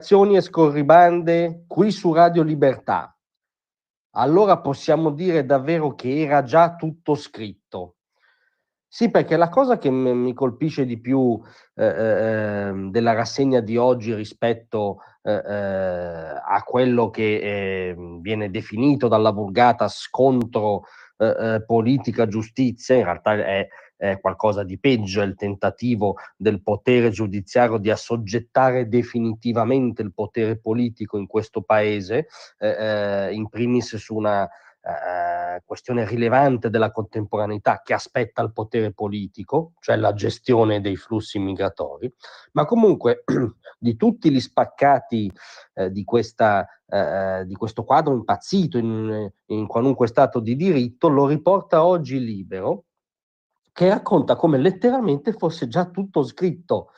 Azioni e scorribande qui su Radio Libertà. Allora possiamo dire davvero che era già tutto scritto. Sì, perché la cosa che mi colpisce di più della rassegna di oggi rispetto a quello che viene definito dalla vulgata scontro politica-giustizia, in realtà è qualcosa di peggio, è il tentativo del potere giudiziario di assoggettare definitivamente il potere politico in questo paese, in primis su una questione rilevante della contemporaneità che aspetta il potere politico, cioè la gestione dei flussi migratori, ma comunque di tutti gli spaccati di questo quadro impazzito in qualunque stato di diritto, lo riporta oggi Libero, che racconta come letteralmente fosse già tutto scritto,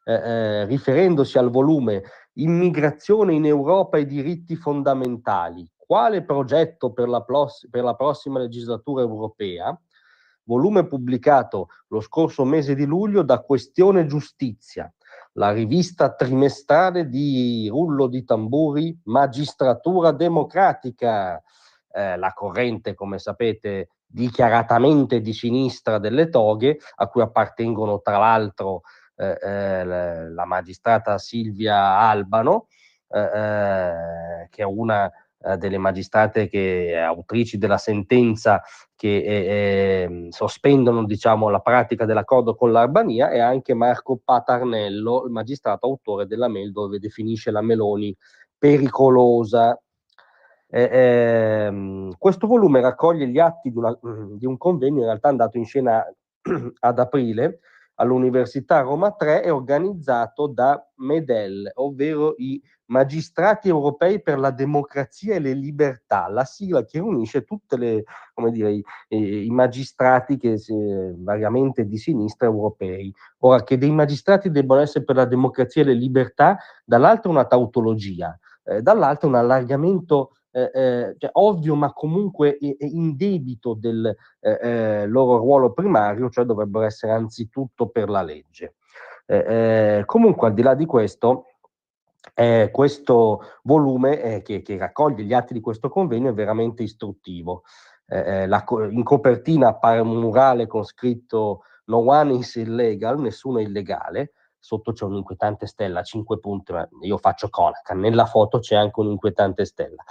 riferendosi al volume Immigrazione in Europa e diritti fondamentali, quale progetto per la prossima legislatura europea, volume pubblicato lo scorso mese di luglio da Questione Giustizia, la rivista trimestrale di rullo di tamburi Magistratura Democratica, la corrente, come sapete, dichiaratamente di sinistra delle toghe, a cui appartengono tra l'altro la magistrata Silvia Albano, che è una delle magistrate autrici della sentenza che sospendono, diciamo, la pratica dell'accordo con l'Albania, e anche Marco Patarnello, il magistrato autore della mail dove definisce la Meloni pericolosa. Questo volume raccoglie gli atti di un convegno in realtà andato in scena ad aprile all'Università Roma 3 e organizzato da MEDEL, ovvero i Magistrati Europei per la Democrazia e le Libertà, la sigla che riunisce tutte le, come dire, i magistrati variamente di sinistra europei. Ora, che dei magistrati debbano essere per la democrazia e le libertà, dall'altro una tautologia, dall'altro un allargamento cioè, ovvio ma comunque indebito del loro ruolo primario, cioè dovrebbero essere anzitutto per la legge. Comunque, al di là di questo, questo volume che raccoglie gli atti di questo convegno è veramente istruttivo. In copertina appare un murale con scritto "No one is illegal", nessuno è illegale. Sotto c'è un'inquietante stella a 5 punti, ma io faccio cronaca, nella foto c'è anche un'inquietante stella.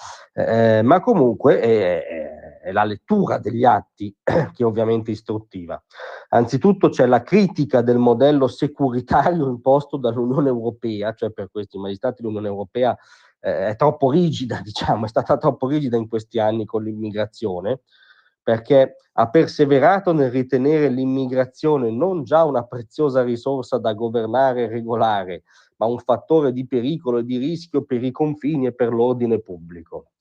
Ma comunque è la lettura degli atti che è ovviamente istruttiva. Anzitutto c'è la critica del modello securitario imposto dall'Unione Europea, cioè per questi magistrati l'Unione Europea è troppo rigida, diciamo, è stata troppo rigida in questi anni con l'immigrazione, perché ha perseverato nel ritenere l'immigrazione non già una preziosa risorsa da governare e regolare, ma un fattore di pericolo e di rischio per i confini e per l'ordine pubblico.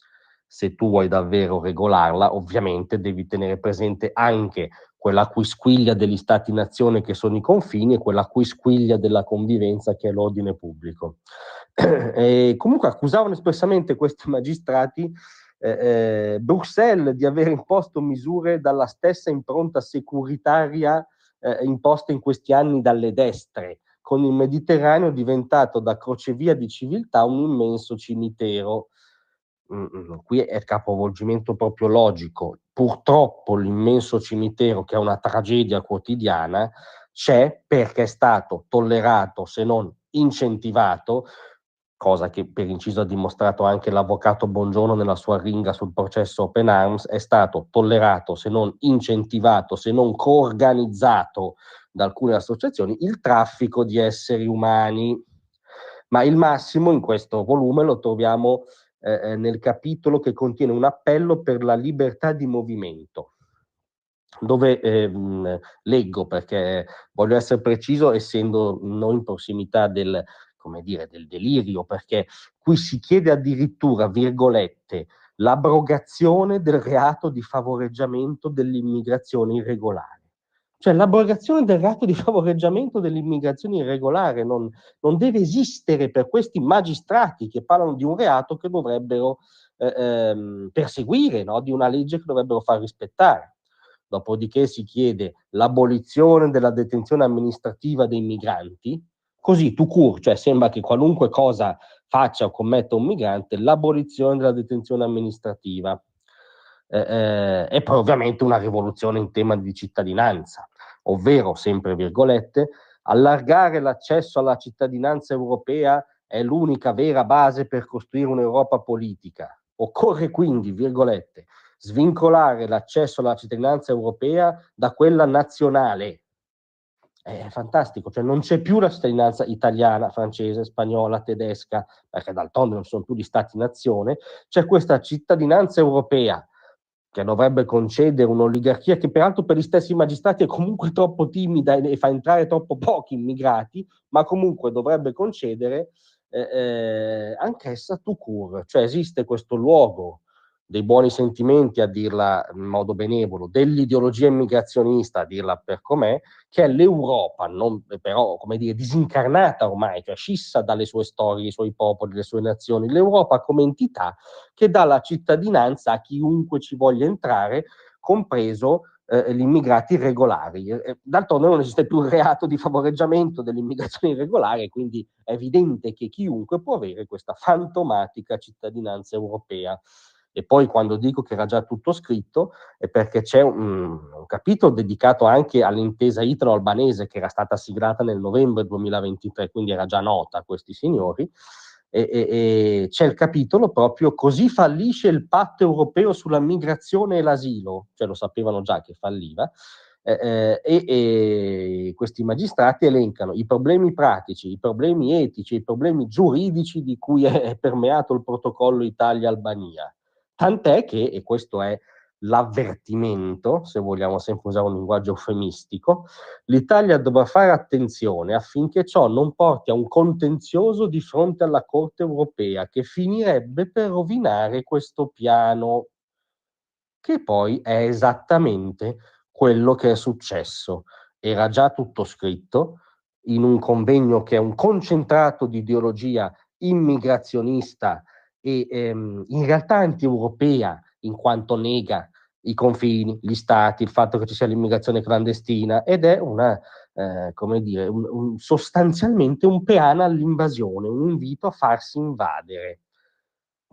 Se tu vuoi davvero regolarla, ovviamente devi tenere presente anche quella quisquiglia degli stati-nazione che sono i confini e quella quisquiglia della convivenza che è l'ordine pubblico. E comunque accusavano espressamente questi magistrati Bruxelles di aver imposto misure dalla stessa impronta securitaria imposte in questi anni dalle destre, con il Mediterraneo diventato da crocevia di civiltà un immenso cimitero. Qui è capovolgimento proprio logico. Purtroppo l'immenso cimitero, che è una tragedia quotidiana, c'è perché è stato tollerato, se non incentivato, cosa che per inciso ha dimostrato anche l'avvocato Bongiorno nella sua ringa sul processo Open Arms, è stato tollerato, se non incentivato, se non coorganizzato da alcune associazioni, il traffico di esseri umani. Ma il massimo in questo volume lo troviamo nel capitolo che contiene un appello per la libertà di movimento, dove leggo, perché voglio essere preciso, essendo non in prossimità del, come dire, del delirio, perché qui si chiede addirittura, virgolette, l'abrogazione del reato di favoreggiamento dell'immigrazione irregolare. Cioè l'abrogazione del reato di favoreggiamento dell'immigrazione irregolare non deve esistere per questi magistrati che parlano di un reato che dovrebbero perseguire, no? Di una legge che dovrebbero far rispettare. Dopodiché si chiede l'abolizione della detenzione amministrativa dei migranti, così tout court, cioè sembra che qualunque cosa faccia o commetta un migrante, l'abolizione della detenzione amministrativa. E poi ovviamente una rivoluzione in tema di cittadinanza, ovvero, sempre virgolette, allargare l'accesso alla cittadinanza europea è l'unica vera base per costruire un'Europa politica. Occorre quindi, virgolette, svincolare l'accesso alla cittadinanza europea da quella nazionale. È fantastico, cioè non c'è più la cittadinanza italiana, francese, spagnola, tedesca, perché d'altronde non sono più gli stati-nazione, c'è questa cittadinanza europea che dovrebbe concedere un'oligarchia che peraltro per gli stessi magistrati è comunque troppo timida e fa entrare troppo pochi immigrati, ma comunque dovrebbe concedere anch'essa tout court, cioè esiste questo luogo dei buoni sentimenti, a dirla in modo benevolo, dell'ideologia immigrazionista, a dirla per com'è, che è l'Europa, non, però, come dire, disincarnata ormai, cioè scissa dalle sue storie, i suoi popoli, le sue nazioni, l'Europa come entità che dà la cittadinanza a chiunque ci voglia entrare, compreso gli immigrati irregolari. D'altronde non esiste più il reato di favoreggiamento dell'immigrazione irregolare, quindi è evidente che chiunque può avere questa fantomatica cittadinanza europea. E poi quando dico che era già tutto scritto è perché c'è un capitolo dedicato anche all'intesa italo-albanese che era stata siglata nel novembre 2023, quindi era già nota a questi signori, e c'è il capitolo proprio così fallisce il patto europeo sulla migrazione e l'asilo, cioè lo sapevano già che falliva, e questi magistrati elencano i problemi pratici, i problemi etici, i problemi giuridici di cui è permeato il protocollo Italia-Albania. Tant'è che, e questo è l'avvertimento, se vogliamo sempre usare un linguaggio eufemistico, l'Italia dovrà fare attenzione affinché ciò non porti a un contenzioso di fronte alla Corte europea che finirebbe per rovinare questo piano, che poi è esattamente quello che è successo. Era già tutto scritto in un convegno che è un concentrato di ideologia immigrazionista e in realtà anti-europea, in quanto nega i confini, gli stati, il fatto che ci sia l'immigrazione clandestina, ed è una, come dire, sostanzialmente un peana all'invasione, un invito a farsi invadere.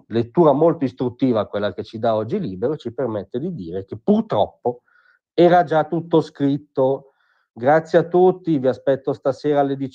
Lettura molto istruttiva quella che ci dà oggi Libero, ci permette di dire che purtroppo era già tutto scritto. Grazie a tutti, vi aspetto stasera alle 19.